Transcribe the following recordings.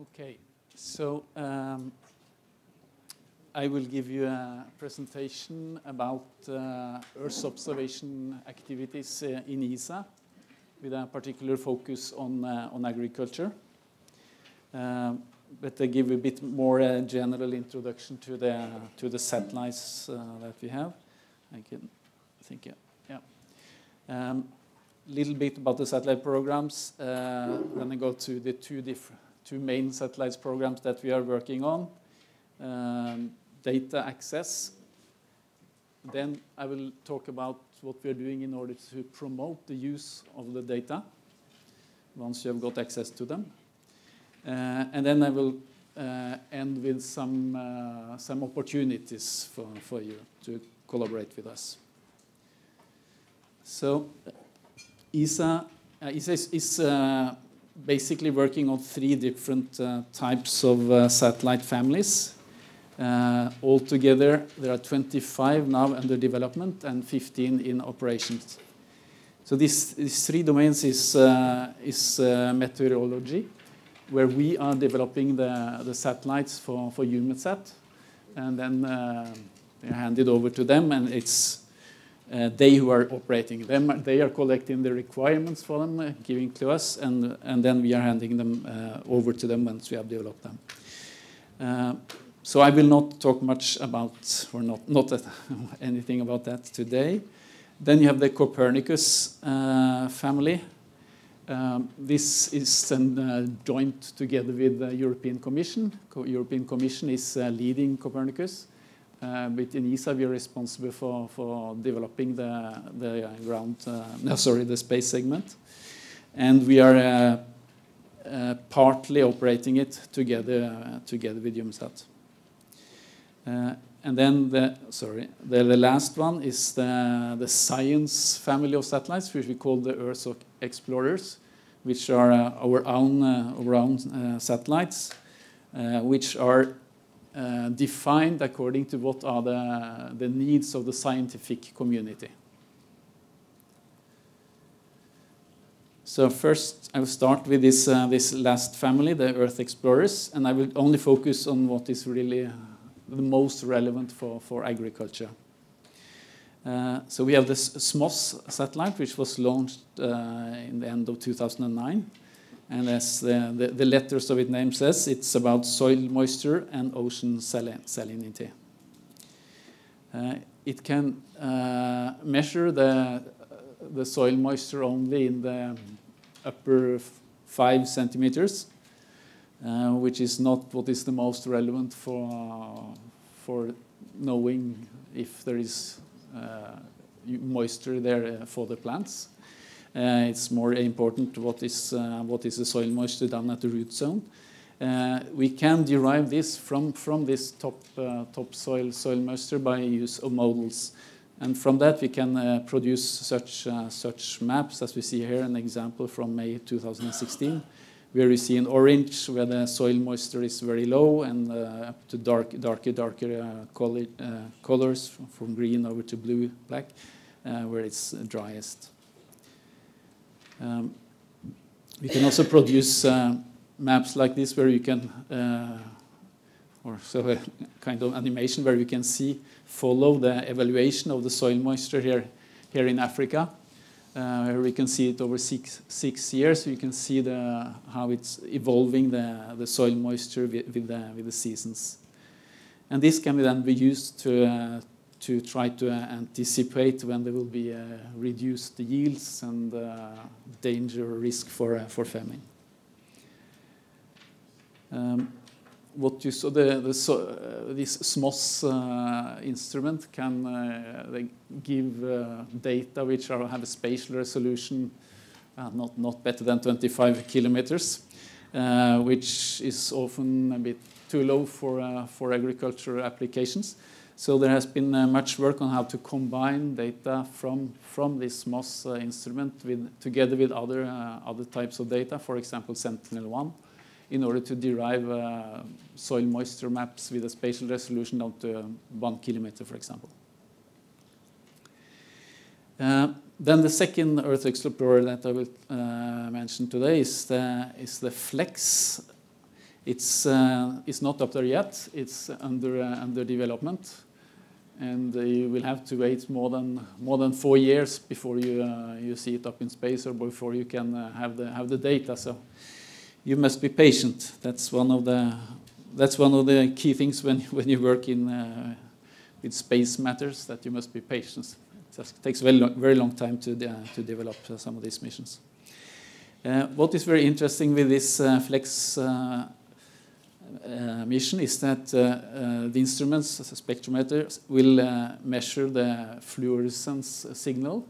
Okay, so I will give you a presentation about Earth observation activities in ESA, with a particular focus on agriculture. But I give a bit more general introduction to the satellites that we have. I think, yeah. Little bit about the satellite programs. Then I go to the two main satellites programs that we are working on. Data access. Then I will talk about what we are doing in order to promote the use of the data once you have got access to them. And then I will end with some opportunities for you to collaborate with us. So ESA is basically working on 3 different types of satellite families. Altogether, there are 25 now under development and 15 in operations. So these 3 domains is meteorology, where we are developing the satellites for EUMETSAT, and then they're handed over to them, and it's they who are operating them. They are collecting the requirements for them, giving to us, and then we are handing them over to them once we have developed them. So I will not talk much about, or not anything about that today. Then you have the Copernicus family. This is joined together with the European Commission. European Commission is leading Copernicus. But in ESA, we are responsible for developing the space segment, and we are partly operating it together with EUMETSAT. And then the last one is the science family of satellites, which we call the Earth Explorers, which are our own satellites, which are defined according to what are the needs of the scientific community. So first, I will start with this last family, the Earth Explorers, and I will only focus on what is really the most relevant for agriculture. So we have this SMOS satellite, which was launched in the end of 2009. And as the letters of its name says, it's about soil moisture and ocean salinity. It can measure the soil moisture only in the upper 5 centimeters, which is not what is the most relevant for knowing if there is moisture there for the plants. It's more important what is the soil moisture down at the root zone. We can derive this from this top soil moisture by use of models, and from that we can produce such maps as we see here. An example from May 2016, where we see in orange where the soil moisture is very low, and up to darker colors from green over to blue, black, where it's driest. We can also produce maps like this, where you can, or so a kind of animation where you can follow the evaluation of the soil moisture here in Africa, where we can see it over six years. So you can see how it's evolving the soil moisture with the seasons, and this can then be used to try to anticipate when there will be reduced yields and danger or risk for famine. What you saw, this SMOS instrument can give data which have a spatial resolution not better than 25 kilometers, which is often a bit too low for agricultural applications. So there has been much work on how to combine data from this SMOS instrument together with other types of data, for example Sentinel, in order to derive soil moisture maps with a spatial resolution down to 1 kilometer, for example. Then the second Earth Explorer that I will mention today is the FLEX. It's not up there yet. It's under development, and you will have to wait more than 4 years before you see it up in space, or before you can have the data. So you must be patient. That's one of the key things when you work with space matters, that you must be patient. It just takes a very long time to develop some of these missions. What is very interesting with this FLEX mission is that the instruments, the spectrometers, will measure the fluorescence signal,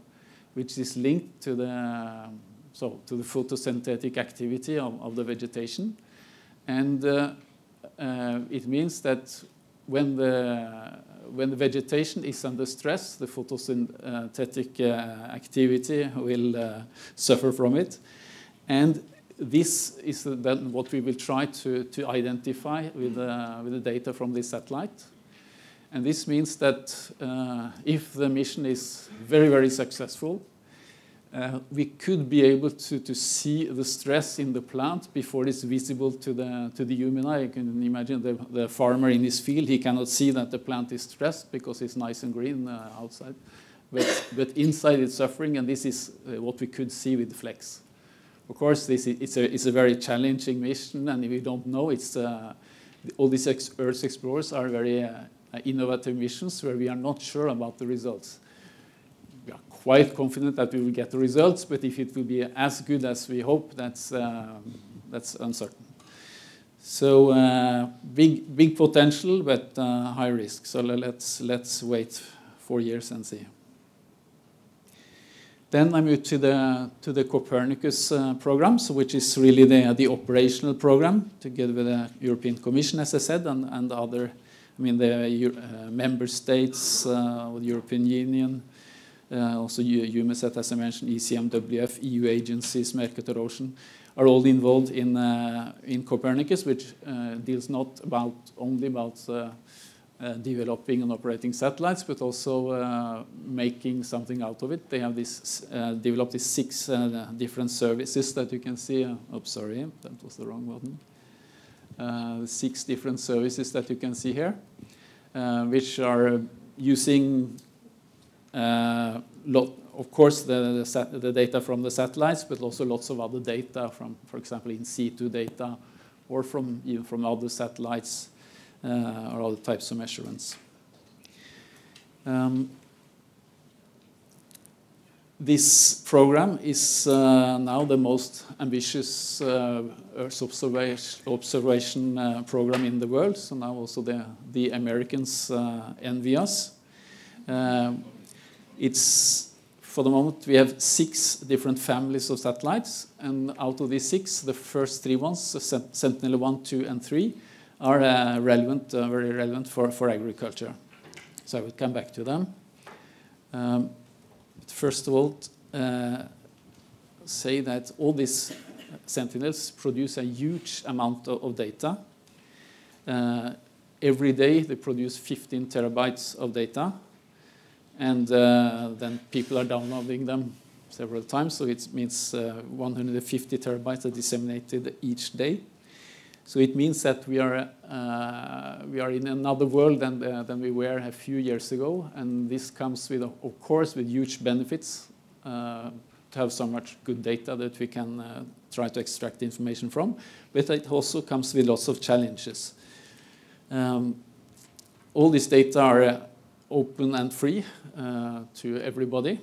which is linked to the photosynthetic activity of the vegetation, and it means that when the vegetation is under stress, the photosynthetic activity will suffer from it, and this is then what we will try to identify with the data from this satellite. And this means that if the mission is very successful, we could be able to see the stress in the plant before it's visible to the human eye. You can imagine the farmer in his field, he cannot see that the plant is stressed because it's nice and green outside. But inside it's suffering, and this is what we could see with FLEX. Of course, it's a very challenging mission, and if we don't know, all these Earth Explorers are very innovative missions where we are not sure about the results. We are quite confident that we will get the results, but if it will be as good as we hope, that's uncertain. So big potential, but high risk. So let's wait 4 years and see. Then I move to the Copernicus program, which is really the operational program, together with the European Commission, as I said, and other, the member states, the European Union, also UMSET, as I mentioned, ECMWF, EU agencies, Mercator Ocean, are all involved in Copernicus, which deals not only about developing and operating satellites, but also making something out of it. They have developed these 6 different services that you can see. Oh, sorry, that was the wrong button. 6 different services that you can see here, which are using, of course, the data from the satellites, but also lots of other data from, for example, in situ data, or even from other satellites, or other types of measurements. This program is now the most ambitious Earth observation program in the world. So now also the Americans envy us. For the moment, we have 6 different families of satellites, and out of these 6, the first 3 ones, Sentinel 1, 2, and 3, are very relevant for agriculture. So I will come back to them. But first of all, say that all these Sentinels produce a huge amount of data. Every day they produce 15 terabytes of data, and then people are downloading them several times, so it means 150 terabytes are disseminated each day. So it means that we are in another world than we were a few years ago, and this comes with, of course, with huge benefits to have so much good data that we can try to extract information from. But it also comes with lots of challenges. All this data are open and free to everybody,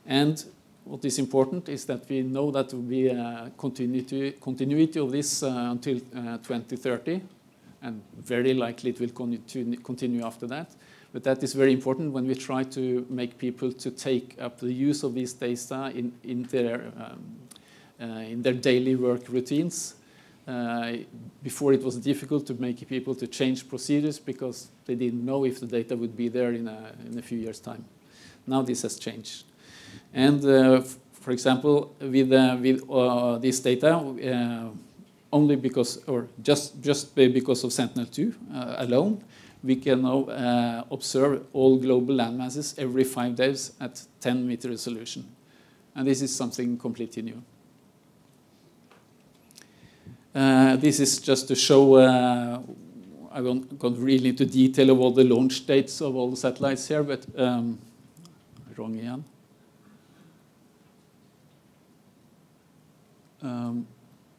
and what is important is that we know that there will be a continuity of this until 2030, and very likely it will continue after that. But that is very important when we try to make people to take up the use of these data in their daily work routines. Before it was difficult to make people to change procedures because they didn't know if the data would be there in a few years' time. Now this has changed. And for example, with this data, only because, or just because of Sentinel-2 alone, we can now observe all global landmasses every 5 days at 10-meter resolution. And this is something completely new. This is just to show, I won't go really into detail of all the launch dates of all the satellites here, but wrong again.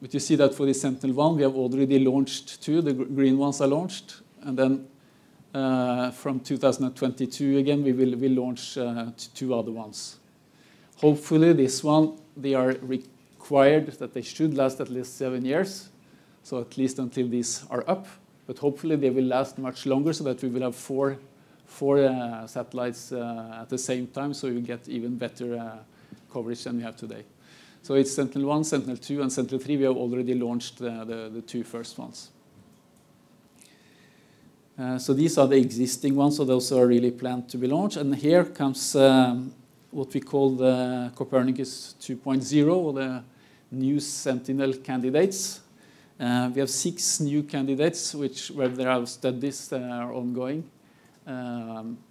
But you see that for the Sentinel-1, we have already launched 2. The green ones are launched. And then from 2022, again, we will launch 2 other ones. Hopefully, this one, they are required that they should last at least 7 years. So at least until these are up. But hopefully, they will last much longer so that we will have four satellites at the same time. So you get even better coverage than we have today. So it's Sentinel-1, Sentinel-2, and Sentinel-3. We have already launched the 2 first ones. So these are the existing ones. So those are really planned to be launched. And here comes what we call the Copernicus 2.0, or the new Sentinel candidates. We have 6 new candidates, where there are studies that are ongoing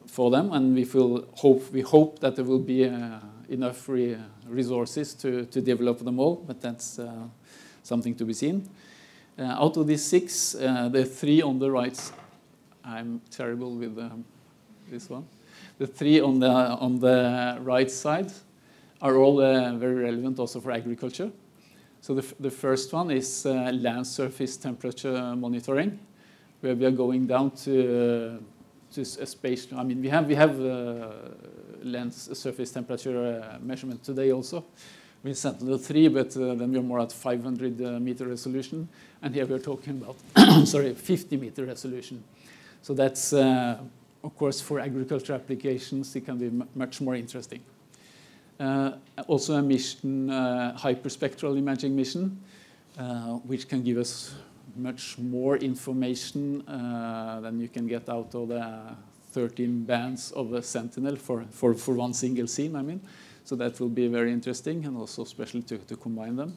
for them, and we hope that there will be enough resources to develop them all, but that's something to be seen. Out of these 6, the 3 on the right, I'm terrible with this one. The 3 on the right side are all very relevant also for agriculture. So the first one is land surface temperature monitoring, where we are going down to a space. I mean, we have land surface temperature measurement today also with Sentinel-3, but then we're more at 500 meter resolution, and here we're talking about 50 meter resolution. So that's of course for agriculture applications it can be much more interesting. Also a mission, hyperspectral imaging mission, which can give us much more information than you can get out of the 13 bands of a Sentinel for one single scene, I mean. So that will be very interesting, and also especially to combine them.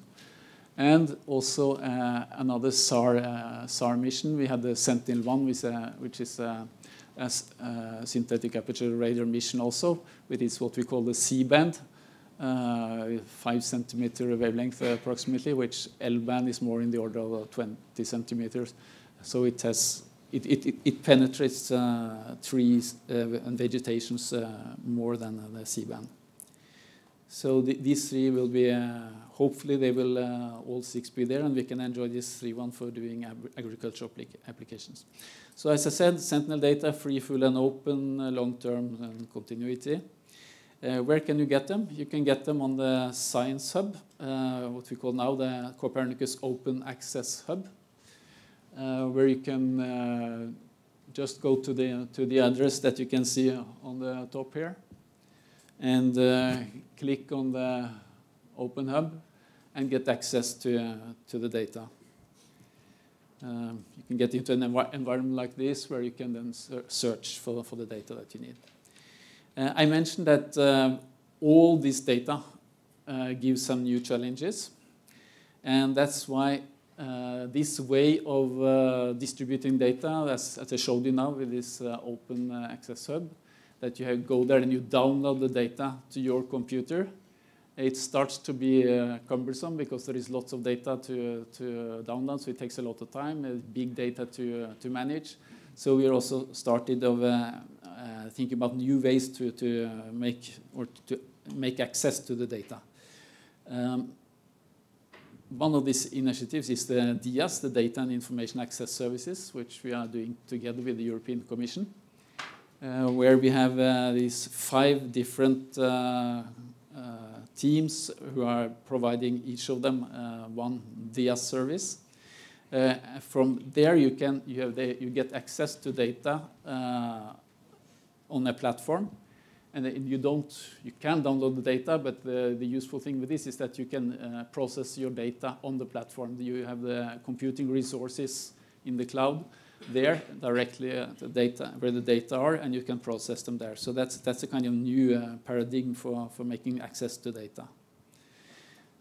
And also another SAR mission. We had the Sentinel-1, which is a synthetic aperture radar mission also, which is what we call the C-band, 5 centimeter wavelength approximately, which L-band is more in the order of 20 centimeters. So it penetrates trees and vegetations more than the C-band. So these 3 will be, hopefully they will all 6 be there, and we can enjoy this 3 for doing agricultural applications. So as I said, Sentinel data, free, full, and open, long-term and continuity. Where can you get them? You can get them on the Science Hub, what we call now the Copernicus Open Access Hub, where you can just go to the address that you can see on the top here, and click on the Open Hub and get access to the data. You can get into an environment like this where you can then search for the data that you need. I mentioned that all this data gives some new challenges, and that's why this way of distributing data, as I showed you now with this Open Access Hub, that you go there and you download the data to your computer, it starts to be cumbersome because there is lots of data to download, so it takes a lot of time, big data to manage. So we are also started thinking about new ways to make access to the data. One of these initiatives is the DIAS, the Data and Information Access Services, which we are doing together with the European Commission, where we have these 5 different teams who are providing each of them one DIAS service. From there, you get access to data on a platform, and you can download the data, but the useful thing with this is that you can process your data on the platform. You have the computing resources in the cloud there directly where the data are, and you can process them there. So that's a kind of new paradigm for making access to data.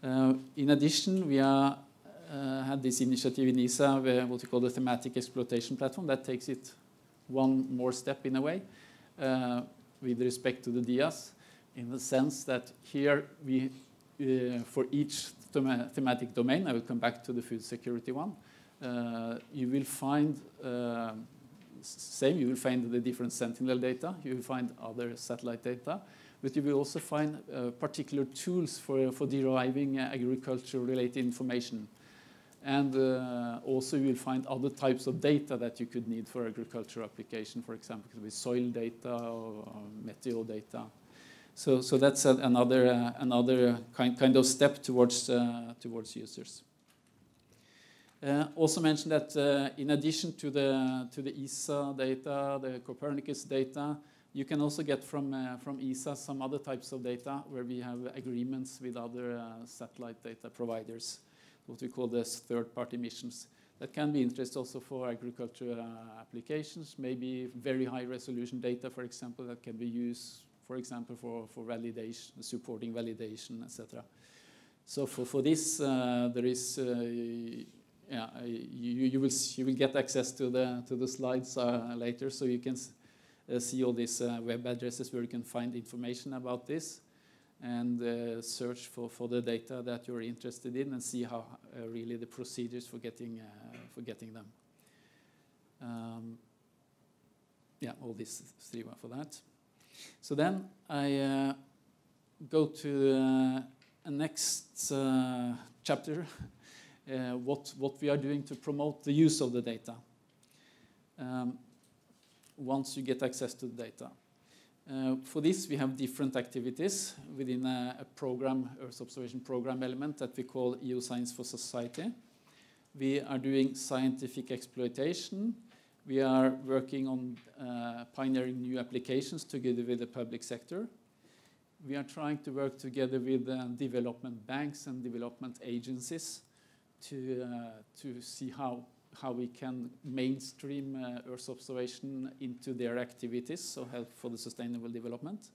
In addition, we had this initiative in ESA, what we call the thematic exploitation platform, that takes it one more step in a way with respect to the DIAS, in the sense that here we, for each thematic domain, I will come back to the food security one, you will find you will find the different Sentinel data, you will find other satellite data, but you will also find particular tools for deriving agriculture-related information. And also you will find other types of data that you could need for agriculture application, for example, with soil data or meteo data. So that's another kind of step towards users. Also mentioned that in addition to the ESA data, the Copernicus data, you can also get from ESA some other types of data where we have agreements with other satellite data providers, what we call these third-party missions. That can be interesting also for agriculture applications, maybe very high-resolution data, for example, that can be used, for example, for validation, supporting validation, etc. So for this, there is you will get access to the slides later, so you can see all these web addresses where you can find information about this, and search for the data that you're interested in and see how really the procedures for getting them. All these three for that. So then I go to a next chapter, what we are doing to promote the use of the data once you get access to the data. For this, we have different activities within a program, Earth observation program element that we call EU Science for Society. We are doing scientific exploitation. We are working on pioneering new applications together with the public sector. We are trying to work together with development banks and development agencies to see how we can mainstream Earth observation into their activities, so help for the sustainable development.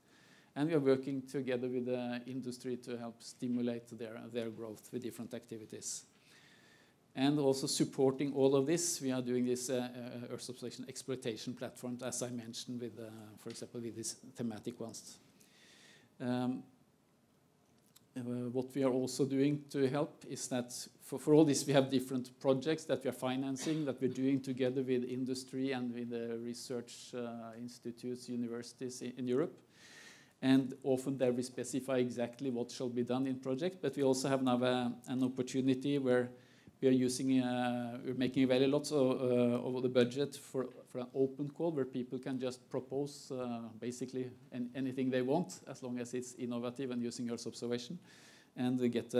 And we are working together with the industry to help stimulate their growth with different activities. And also supporting all of this, we are doing this Earth observation exploitation platforms, as I mentioned, with, for example, with these thematic ones. What we are also doing to help is that for all this we have different projects that we are financing, that we're doing together with industry and with the research institutes, universities in Europe. And often there we specify exactly what shall be done in projects, but we also have now an opportunity where we are we're making available lots of the budget for an open call where people can just propose basically anything they want, as long as it's innovative and using Earth observation, and get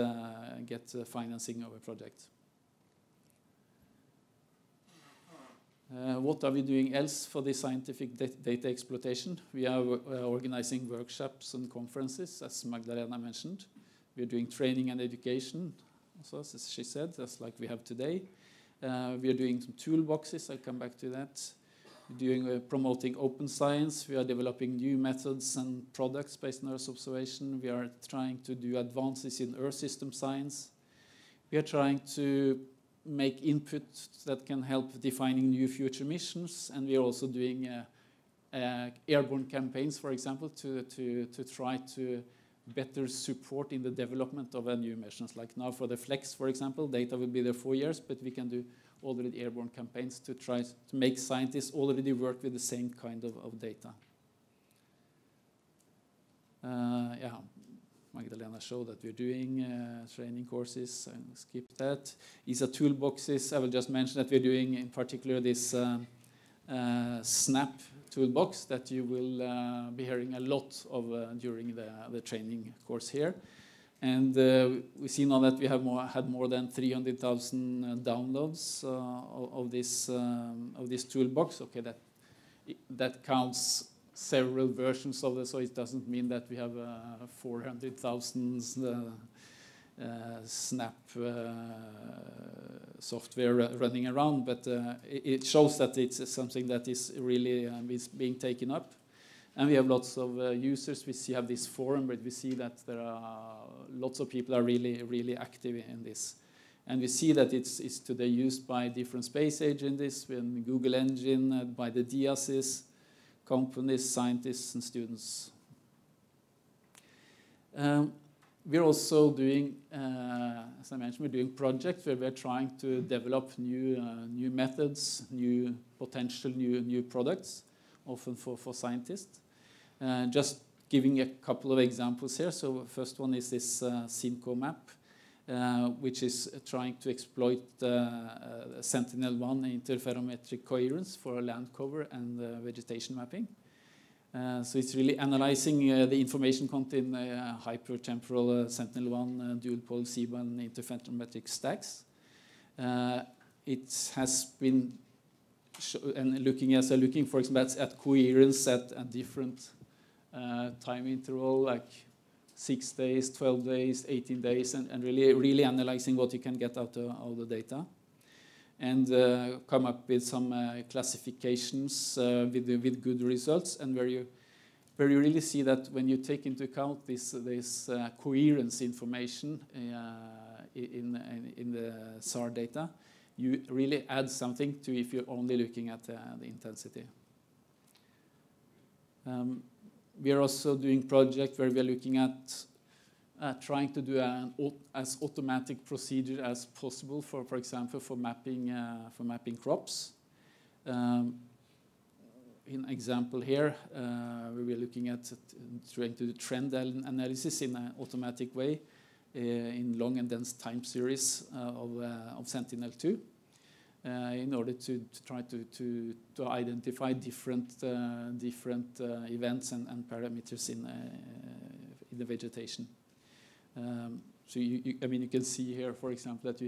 financing of a project. What are we doing else for the scientific data exploitation? We are organizing workshops and conferences, as Magdalena mentioned. We are doing training and education, also, as she said, just like we have today. We are doing some toolboxes, I'll come back to that. We're doing promoting open science. We are developing new methods and products based on Earth observation. We are trying to do advances in Earth system science. We are trying to make input that can help defining new future missions, and we are also doing airborne campaigns, for example, to try to better support in the development of new missions. Like now for the FLEX, for example, data will be there 4 years, but we can do already airborne campaigns to try to make scientists already work with the same kind of data. Magdalena showed that we're doing training courses, and skip that. ESA toolboxes, I will just mention that we're doing in particular this SNAP toolbox that you will be hearing a lot of during the training course here. And we see now that we have had more than 300,000 downloads of this toolbox. Okay, that counts several versions of it, so it doesn't mean that we have 400,000 SNAP software running around, but it shows that it's something that is really is being taken up. And we have lots of users. We have this forum, but we see that there are lots of people are really active in this. And we see that it's today used by different space agencies, in Google Engine, by the DIASs, companies, scientists, and students. we're also doing, as I mentioned, we're doing projects where we're trying to develop new methods, potential new products, often for scientists. Just giving a couple of examples here. So first one is this Synco map, which is trying to exploit Sentinel-1 interferometric coherence for land cover and vegetation mapping. So it's really analyzing the information content in hypertemporal Sentinel-1 dual-pole C-band interferometric stacks. It has been looking, for example, at coherence at different time interval, like 6 days, 12 days, 18 days, and really analyzing what you can get out of the data. And come up with some classifications with good results, and where you really see that when you take into account this coherence information in the SAR data, you really add something to if you're only looking at the intensity. We are also doing project where we are looking at trying to do as automatic procedure as possible for example, for mapping crops. In example here, we were looking at trying to do trend analysis in an automatic way in long and dense time series of Sentinel-2 in order to try to identify different events and parameters in the vegetation. So I mean, you can see here, for example, that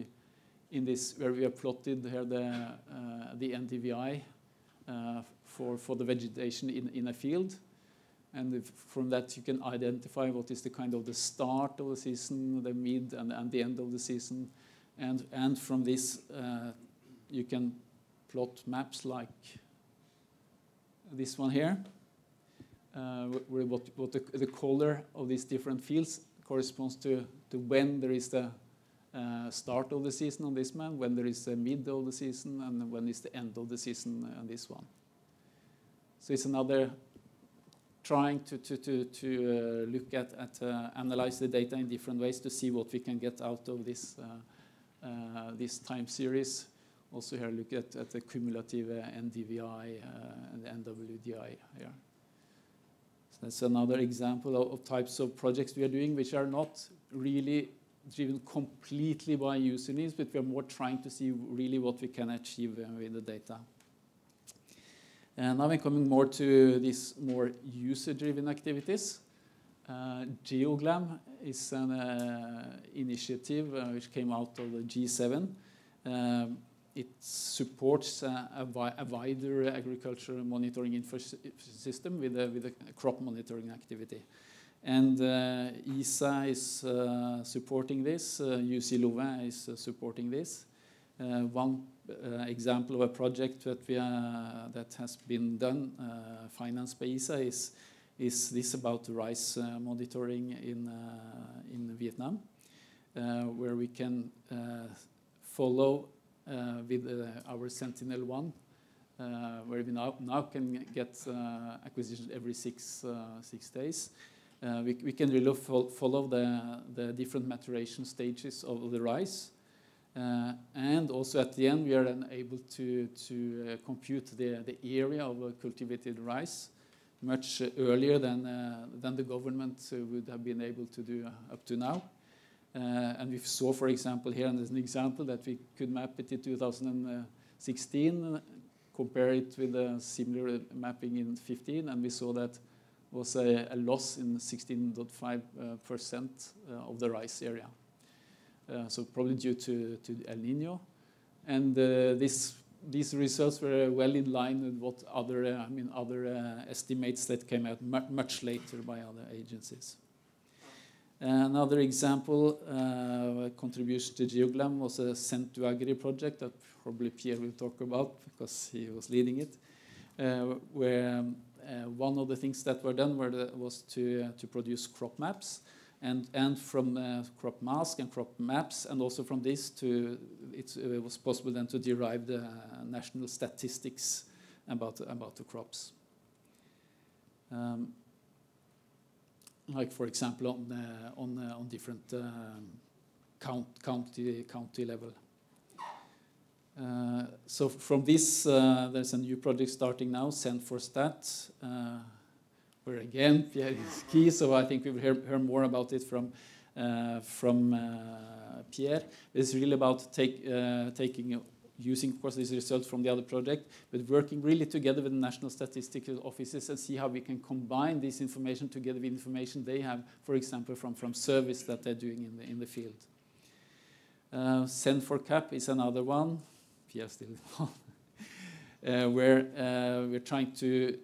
in this where we have plotted here the NDVI for the vegetation in a field, and from that you can identify what is the kind of the start of the season, the mid, and the end of the season, and from this you can plot maps like this one here, where what the color of these different fields corresponds to when there is the start of the season on this map, when there is the mid of the season, and when is the end of the season on this one. So it's another trying to look at analyze the data in different ways to see what we can get out of this time series. Also here look at the cumulative NDVI and the NWDI here. So that's another example of types of projects we are doing, which are not really driven completely by user needs, but we are more trying to see really what we can achieve with the data. And now we're coming more to these more user-driven activities. Geoglom is an initiative which came out of the G7. It supports a wider agricultural monitoring system with a crop monitoring activity. And ESA is supporting this, UC Louvain is supporting this. One example of a project that has been done, financed by ESA, is this about rice monitoring in Vietnam, where we can follow with our Sentinel-1, where we now can get acquisition every 6 days. We can really follow the different maturation stages of the rice. And also at the end, we are then able to compute the area of cultivated rice much earlier than the government would have been able to do up to now. And we saw, for example, here, and there's an example that we could map it in 2016, compare it with a similar mapping in 2015, and we saw that was a loss in 16.5% of the rice area. So probably due to El Nino. And these results were well in line with what other estimates that came out much later by other agencies. Another example, contribution to Geoglom, was a Sent2Agri project that probably Pierre will talk about because he was leading it, where one of the things that were done was to produce crop maps, and from crop mask and crop maps, and also from this it was possible then to derive the national statistics about the crops. like for example on different county level. So from this, there's a new project starting now, Send for Stat, where again Pierre is key. So I think we will hear more about it from Pierre. It's really about using, of course, these results from the other project, but working really together with the national statistical offices and see how we can combine this information together with information they have, for example, from service that they're doing in the field. Send for Cap is another one. Pierre still where we're trying to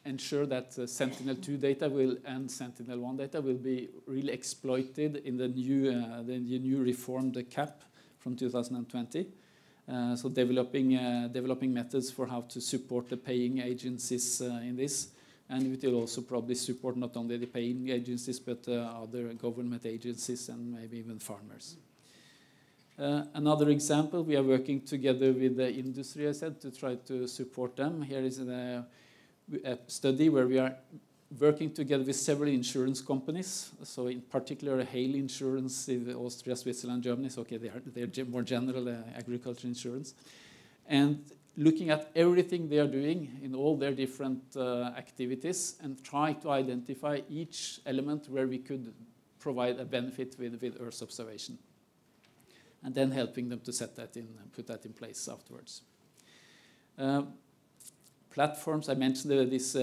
ensure that Sentinel-2 data and Sentinel-1 data will be really exploited in the new reformed CAP from 2020. So developing methods for how to support the paying agencies in this. And it will also probably support not only the paying agencies, but other government agencies and maybe even farmers. Another example, we are working together with the industry, I said, to try to support them. Here is a study where we are working together with several insurance companies. So in particular, hail insurance in Austria, Switzerland, Germany. So okay, they're more general agriculture insurance. And looking at everything they are doing in all their different activities and try to identify each element where we could provide a benefit with Earth observation. And then helping them to set that in, put that in place afterwards. Platforms, I mentioned these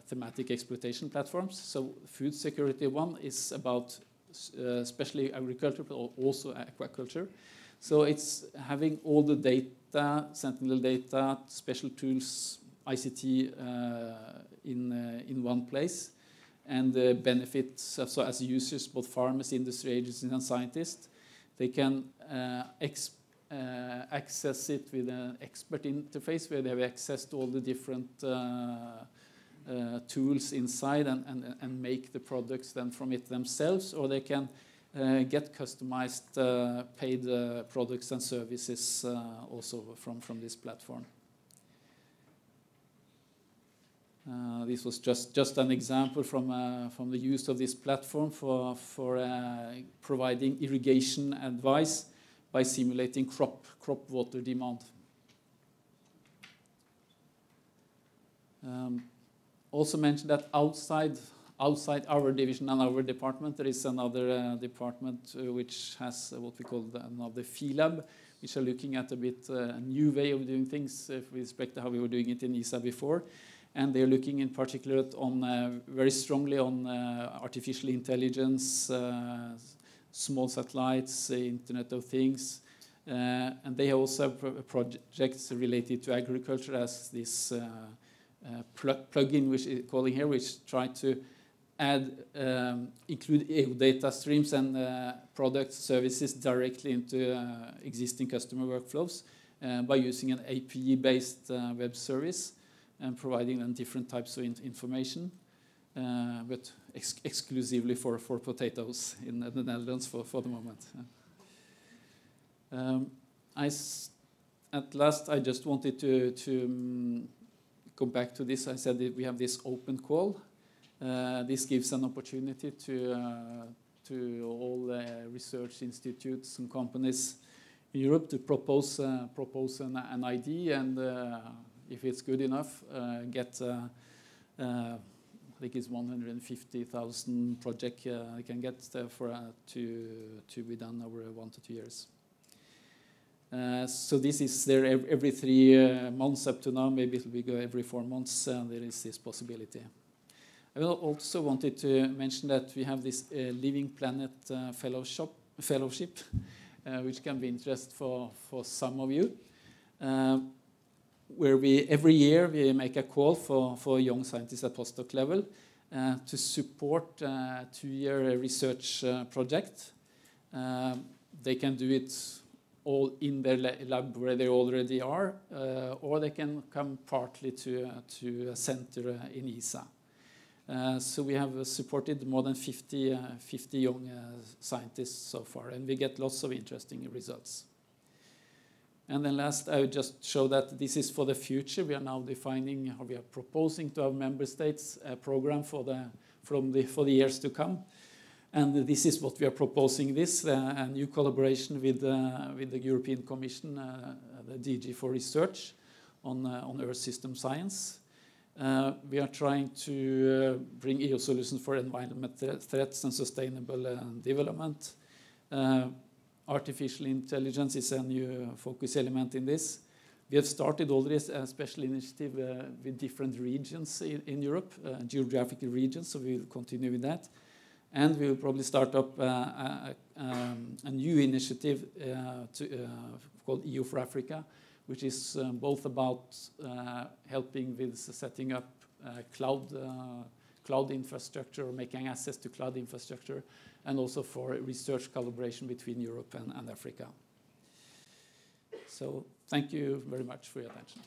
thematic exploitation platforms. So food security one is about especially agriculture, but also aquaculture. So it's having all the data, Sentinel data, special tools, ICT in one place, and the benefits. So as users, both farmers, industry agencies, and scientists, they can access it with an expert interface where they have access to all the different tools inside and make the products then from it themselves, or they can get customized paid products and services also from this platform. This was just an example from the use of this platform for providing irrigation advice by simulating crop water demand. Also mentioned that outside our division and our department, there is another department which has what we call the Phi Lab, which are looking at a bit new way of doing things with respect to how we were doing it in ESA before. And they're looking in particular on very strongly on artificial intelligence, small satellites, Internet of Things. And they also have projects related to agriculture as this plugin, which is calling here, which try to include EU data streams and product services directly into existing customer workflows by using an API-based web service and providing them different types of information, but exclusively for potatoes in the Netherlands for the moment. At last, I just wanted to go back to this. I said that we have this open call. This gives an opportunity to all research institutes and companies in Europe to propose an idea, and if it's good enough, get I think it's 150,000 project I can get to be done over 1 to 2 years. So this is there every 3 months up to now. Maybe it will go every 4 months. There is this possibility. I also wanted to mention that we have this Living Planet fellowship, which can be interest for some of you, where every year we make a call for young scientists at postdoc level to support a 2-year research project. They can do it all in their lab where they already are, or they can come partly to a center in ESA. So we have supported more than 50 young scientists so far, and we get lots of interesting results. And then last, I would just show that this is for the future. We are now defining how we are proposing to our member states a program for the years to come. And this is what we are proposing a new collaboration with the European Commission, the DG for Research on Earth System Science. We are trying to bring EU solutions for environmental threats and sustainable development. Artificial intelligence is a new focus element in this. We have started already a special initiative with different regions in Europe, geographical regions, so we will continue with that. And we will probably start up a new initiative called EU for Africa, which is both about helping with setting up cloud infrastructure, or making access to cloud infrastructure, and also for research collaboration between Europe and Africa. So thank you very much for your attention.